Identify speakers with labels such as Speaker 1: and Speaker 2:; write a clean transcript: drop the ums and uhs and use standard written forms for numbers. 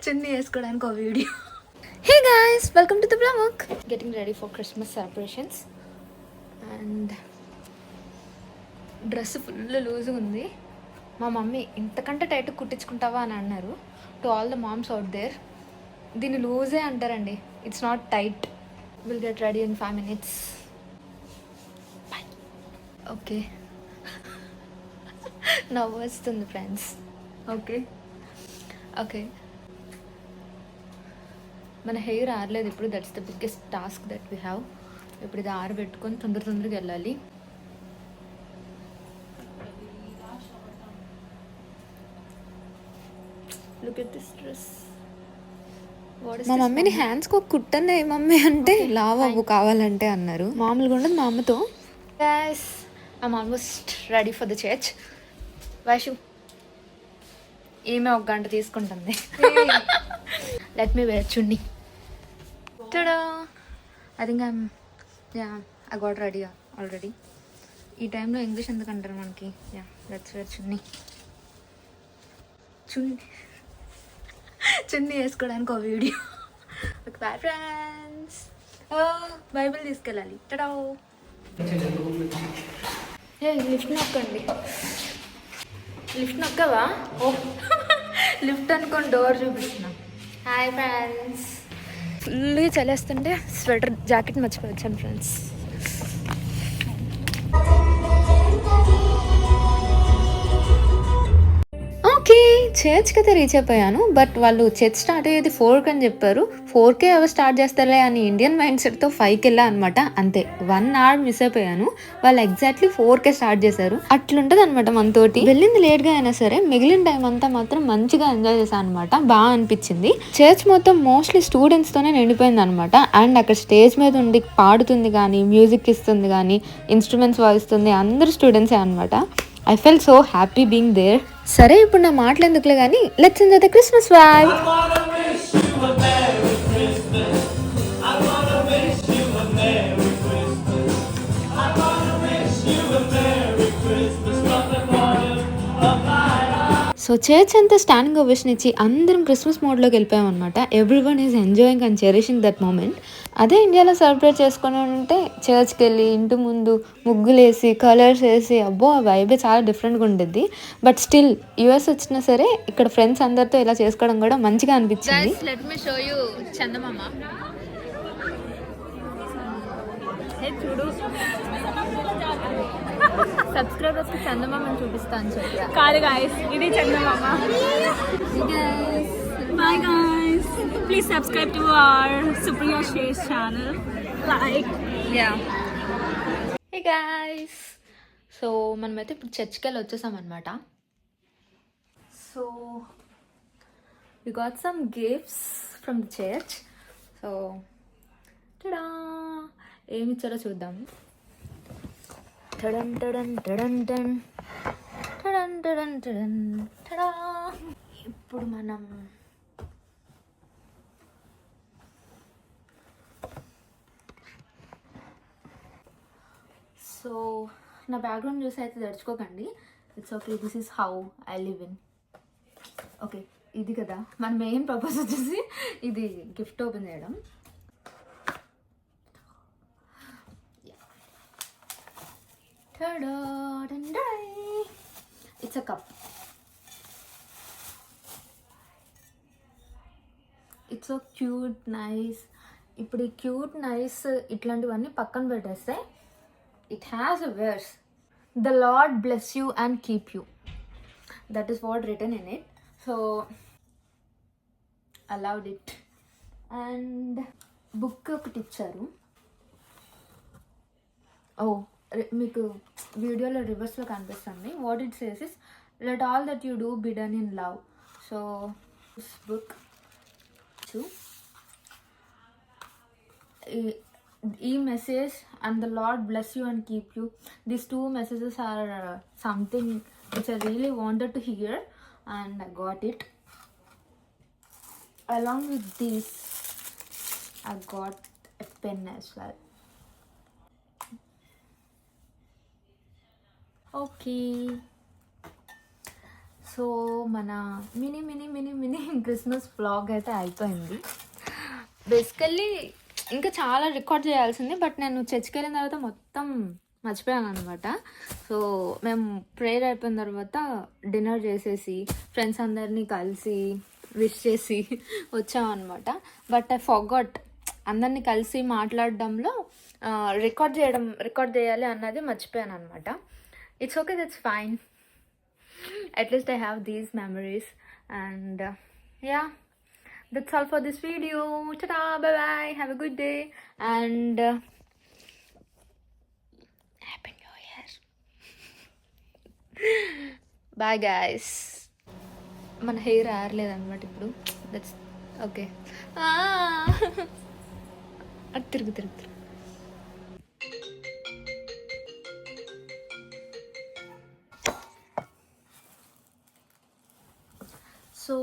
Speaker 1: చున్నీ వేసుకోవడానికి ఒక వీడియో. Hey guys, welcome to the blog. Getting ready for Christmas celebrations and dress full లూజ్గా ఉంది. మా మమ్మీ ఇంతకంటే టైట్ కుట్టించుకుంటావా అని అన్నారు. To all the moms out there, దీన్ని లూజే అంటారండి, it's not tight. Will get ready in 5 minutes. Okay, నవ్వు వస్తుంది ఫ్రెండ్స్. ఓకే ఓకే, మన హెయిర్ ఆరలేదు ఇప్పుడు. That's the biggest task that we have. ఇప్పుడు ఇది ఆరబెట్టుకొని తొందరగా వెళ్ళాలి. Look at this dress. మా మమ్మీని హ్యాండ్స్కి ఒక కుట్టనే మమ్మీ అంటే లావ్ అవ్వు కావాలంటే అన్నారు. మామూలుగా ఉండదు మా అమ్మతో. Guys, I'm almost ready for the church. Vaishu ఈమె 1 గంట తీసుకుంటుంది. Let me wear chunni. tada, I think I got ready already. ఈ టైంలో ఇంగ్లీష్ ఎందుకు అంటారు మనకి. లెట్స్ వేర్ చున్నీ. చున్నీ వేసుకోవడానికి ఒక వీడియో. Okay bye friends. బైబిల్ తీసుకెళ్ళాలి. టడా. లిఫ్ట్ నొక్కండి. లిఫ్ట్ నొక్కవా? ఓ లిఫ్ట్ అనుకోని డోర్ చూపిస్తున్నా. Hi friends. ఫుల్గా చలేస్తుంటే స్వెటర్ జాకెట్ మర్చిపోవచ్చాను ఫ్రెండ్స్. ఓకే, చర్చ్కి అయితే రీచ్ అయిపోయాను. బట్ వాళ్ళు చర్చ్ స్టార్ట్ అయ్యేది 4కి అని చెప్పారు. 4కే ఎవరు స్టార్ట్ చేస్తారే అని ఇండియన్ మైండ్ సెట్తో 5కి వెళ్ళా అనమాట. అంతే 1 hour మిస్ అయిపోయాను. వాళ్ళు ఎగ్జాక్ట్లీ 4కే స్టార్ట్ చేశారు. అట్లుంటది అనమాట మనతోటి. వెళ్ళింది లేట్గా అయినా సరే మిగిలిన టైం అంతా మాత్రం మంచిగా ఎంజాయ్ చేశాను అనమాట. బాగా అనిపించింది. చర్చ్ మొత్తం మోస్ట్లీ స్టూడెంట్స్తోనే నిండిపోయింది అనమాట. అండ్ అక్కడ స్టేజ్ మీద ఉండి పాడుతుంది కానీ, మ్యూజిక్ ఇస్తుంది కానీ, ఇన్స్ట్రుమెంట్స్ వాయిస్తుంది, అందరు స్టూడెంట్సే అనమాట. I felt so happy being there. సరే, ఇప్పుడు నా మాటలు ఎందుకులే కానీ let's enjoy the Christmas vibe. So church అంతా స్టాండింగ్ ఓవేషన్ ఇచ్చి అందరం క్రిస్మస్ మోడ్లోకి వెళ్ళిపోయాం అనమాట. Everyone is enjoying and cherishing that moment. అదే ఇండియాలో సెలబ్రేట్ చేసుకుని ఉంటే చర్చ్కి వెళ్ళి ఇంటి ముందు ముగ్గులు వేసి కలర్స్ వేసి అబ్బో ఆ వైబే చాలా డిఫరెంట్గా ఉంటుంది. బట్ స్టిల్ యూఎస్ వచ్చినా సరే ఇక్కడ ఫ్రెండ్స్ అందరితో ఇలా చేసుకోవడం కూడా మంచిగా అనిపించింది. లెట్ మీ షో యు చందమామ. చూడు, సబ్స్క్రైబర్స్ కి చందమామని చూపిస్తాను చెప్పా.
Speaker 2: కాదు గాయస్, ఇది చందమామ. Bye guys, please subscribe to our Supriya Shares channel. Like,
Speaker 1: Hey guys, so మనమైతే ఇప్పుడు చర్చ్కి వెళ్ళి వచ్చేసాం అనమాట. So we got some gifts from the church. So tada, ఏమి ఇచ్చారో చూద్దాము. Tadan tadan tadan tadan tadan tadan tadan tada. ఇప్పుడు మనం సో నా బ్యాక్గ్రౌండ్ చూసి అయితే తెచ్చుకోకండి. It's okay, this is how I live in. Okay, ఇది కదా మన మెయిన్ పర్పస్ వచ్చేసి ఇది గిఫ్ట్ ఓపెన్ చేయడం. It's a cup. It's so cute, nice. ఇప్పుడు ఈ క్యూట్, నైస్ ఇట్లాంటివన్నీ పక్కన పెట్టేస్తే it has a verse, the Lord bless you and keep you. That is what written in it. So I loved it. And book ఒకటి ఇచ్చారు. మీకు వీడియోలో రివర్స్లో కనిపిస్తుంది. What it says is let all that you do be done in love. So this book ఈ message and the lord bless you and keep you, these 2 messages are something which I really wanted to hear and I got it. Along with this I got a pen as well. Okay, so మన mini mini mini mini Christmas vlog అయితే అయిపోయింది. Basically ఇంకా చాలా record చేయాల్సింది, but నేను చర్చ్కి వెళ్ళిన తర్వాత మొత్తం మర్చిపోయాను అనమాట. సో మేము ప్రేయర్ అయిపోయిన తర్వాత డిన్నర్ చేసేసి ఫ్రెండ్స్ అందరినీ కలిసి విష్ చేసి వచ్చామన్నమాట. బట్ ఐ ఫర్గాట్, అందరినీ కలిసి మాట్లాడడంలో రికార్డ్ చేయాలి అన్నది మర్చిపోయాను అనమాట. It's okay, that's fine. At least I have these memories, and yeah, that's all for this video. Ta-da, bye bye, have a good day, and happy new year. Bye guys. మన hair ఆరలేదన్నమాట ఇప్పుడు. That's okay. అటు తిరుగు. So